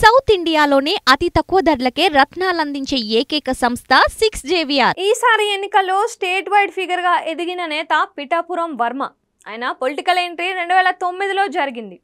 South ఇండియాలోనే అతి తక్కువ ధరలకే రత్నాలందించే ఏకైక సంస్థ 6JVR. ఈసారి ఎన్నికల్లో స్టేట్ వైడ్ ఫిగర్ గా ఎదిగిన నేత పిఠాపురం వర్మ. ఆయన పొలిటికల్ ఎంట్రీ 2009లో జరిగింది.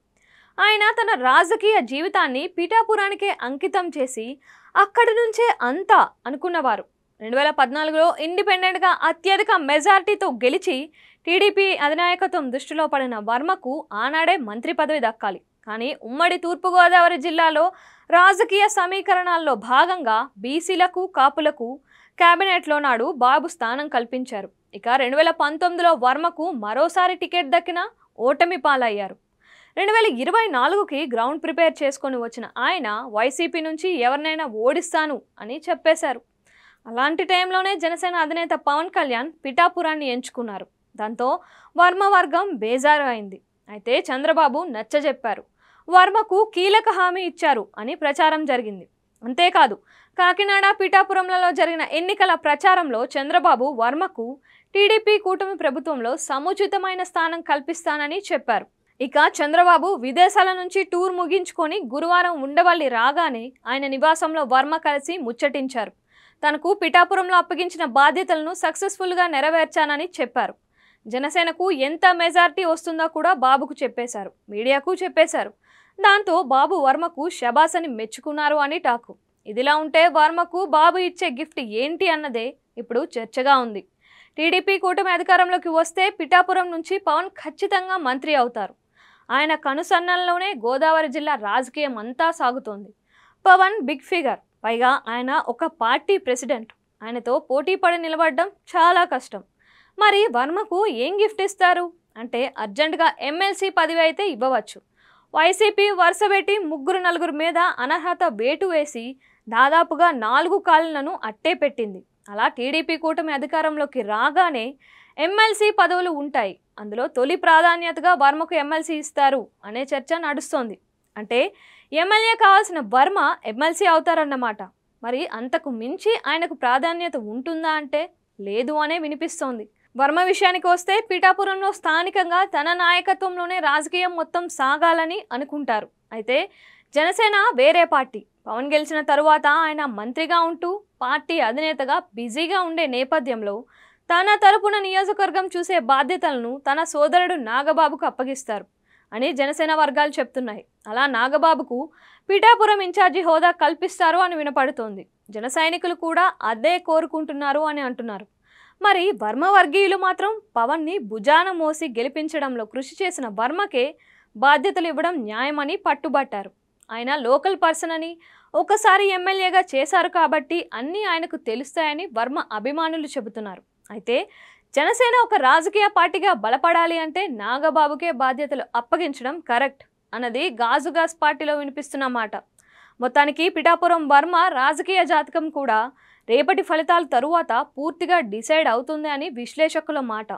ఆయన తన రాజకీయ జీవితాన్ని పిఠాపురానికే అంకితం చేసి అక్కడి నుంచే అంతా అనుకున్నవారు. 2014లో ఇండిపెండెంట్ గా అత్యధిక మెజారిటీతో గెలిచి టీడీపీ అధినాయకత్వం దృష్టిలో పడిన వర్మకు ఆనాడే మంత్రి పదవి దక్కాలి. కానీ ఉమ్మడి తూర్పుగోదావరి జిల్లాలో రాజకీయ సమీకరణాల్లో భాగంగా బీసీలకు కాపులకు కేబినెట్లో నాడు బాబు స్థానం కల్పించారు. ఇక 2019లో వర్మకు మరోసారి టికెట్ దక్కిన ఓటమి పాలయ్యారు. 2024కి గ్రౌండ్ ప్రిపేర్ చేసుకొని వచ్చిన ఆయన వైసీపీ నుంచి ఎవరినైనా ఓడిస్తాను అని చెప్పేశారు. అలాంటి టైంలోనే జనసేన అధినేత పవన్ కళ్యాణ్ పిఠాపురాన్ని ఎంచుకున్నారు. దాంతో వర్మ వర్గం బేజారు అయింది. అయితే చంద్రబాబు నచ్చజెప్పారు, వర్మకు కీలక హామీ ఇచ్చారు అని ప్రచారం జరిగింది. అంతేకాదు, కాకినాడ పిఠాపురంలలో జరిగిన ఎన్నికల ప్రచారంలో చంద్రబాబు వర్మకు టీడీపీ కూటమి ప్రభుత్వంలో సముచితమైన స్థానం కల్పిస్తానని చెప్పారు. ఇక చంద్రబాబు విదేశాల నుంచి టూర్ ముగించుకొని గురువారం ఉండవల్లి రాగానే ఆయన నివాసంలో వర్మ కలిసి ముచ్చటించారు. తనకు పిఠాపురంలో అప్పగించిన బాధ్యతలను సక్సెస్ఫుల్గా నెరవేర్చానని చెప్పారు. జనసేనకు ఎంత మెజారిటీ వస్తుందో కూడా బాబుకు చెప్పేశారు, మీడియాకు చెప్పేశారు. దాంతో బాబు వర్మకు శబాస్ అని మెచ్చుకున్నారు అని టాకు. ఇదిలా ఉంటే వర్మకు బాబు ఇచ్చే గిఫ్ట్ ఏంటి అన్నదే ఇప్పుడు చర్చగా ఉంది. టీడీపీ కూటమి అధికారంలోకి వస్తే పిఠాపురం నుంచి పవన్ ఖచ్చితంగా మంత్రి అవుతారు. ఆయన కనుసన్నల్లోనే గోదావరి జిల్లా రాజకీయం అంతా సాగుతోంది. పవన్ బిగ్ ఫిగర్, పైగా ఆయన ఒక పార్టీ ప్రెసిడెంట్. ఆయనతో పోటీ పడి నిలబడడం చాలా కష్టం. మరి వర్మకు ఏం గిఫ్ట్ ఇస్తారు అంటే అర్జెంటుగా ఎమ్మెల్సీ పదవి అయితే ఇవ్వవచ్చు. వైసీపీ వరుసపెట్టి 3-4 మీద అనర్హత వేటు వేసి దాదాపుగా 4 కాళ్ళను అట్టే పెట్టింది. అలా టీడీపీ కూటమి అధికారంలోకి రాగానే ఎమ్మెల్సీ పదవులు ఉంటాయి. అందులో తొలి ప్రాధాన్యతగా వర్మకు ఎమ్మెల్సీ ఇస్తారు అనే చర్చ నడుస్తోంది. అంటే ఎమ్మెల్యే కావాల్సిన వర్మ ఎమ్మెల్సీ అవుతారన్నమాట. మరి అంతకు మించి ఆయనకు ప్రాధాన్యత ఉంటుందా అంటే లేదు అనే వినిపిస్తోంది. వర్మ విషయానికి వస్తే పిఠాపురంలో స్థానికంగా తన నాయకత్వంలోనే రాజకీయం మొత్తం సాగాలని అనుకుంటారు. అయితే జనసేన వేరే పార్టీ. పవన్ గెలిచిన తరువాత ఆయన మంత్రిగా ఉంటూ పార్టీ అధినేతగా బిజీగా ఉండే నేపథ్యంలో తన తరపున నియోజకవర్గం చూసే బాధ్యతలను తన సోదరుడు నాగబాబుకు అప్పగిస్తారు అని జనసేన వర్గాలు చెప్తున్నాయి. అలా నాగబాబుకు పిఠాపురం ఇన్ఛార్జి హోదా కల్పిస్తారు అని వినపడుతోంది. జన సైనికులు కూడా అదే కోరుకుంటున్నారు అని అంటున్నారు. మరి వర్మ వర్గీయులు మాత్రం పవన్ని భుజాన మోసి గెలిపించడంలో కృషి చేసిన వర్మకే బాధ్యతలు ఇవ్వడం న్యాయమని పట్టుబట్టారు. ఆయన లోకల్ పర్సన్ అని, ఒకసారి ఎమ్మెల్యేగా చేశారు కాబట్టి అన్నీ ఆయనకు తెలుస్తాయని వర్మ అభిమానులు చెబుతున్నారు. అయితే జనసేన ఒక రాజకీయ పార్టీగా బలపడాలి అంటే నాగబాబుకే బాధ్యతలు అప్పగించడం కరెక్ట్ అన్నది గాజుగాస్ పార్టీలో వినిపిస్తున్న మాట. మొత్తానికి పిఠాపురం వర్మ రాజకీయ జాతకం కూడా రేపటి ఫలితాల తరువాత పూర్తిగా డిసైడ్ అవుతుంది అని విశ్లేషకుల మాట.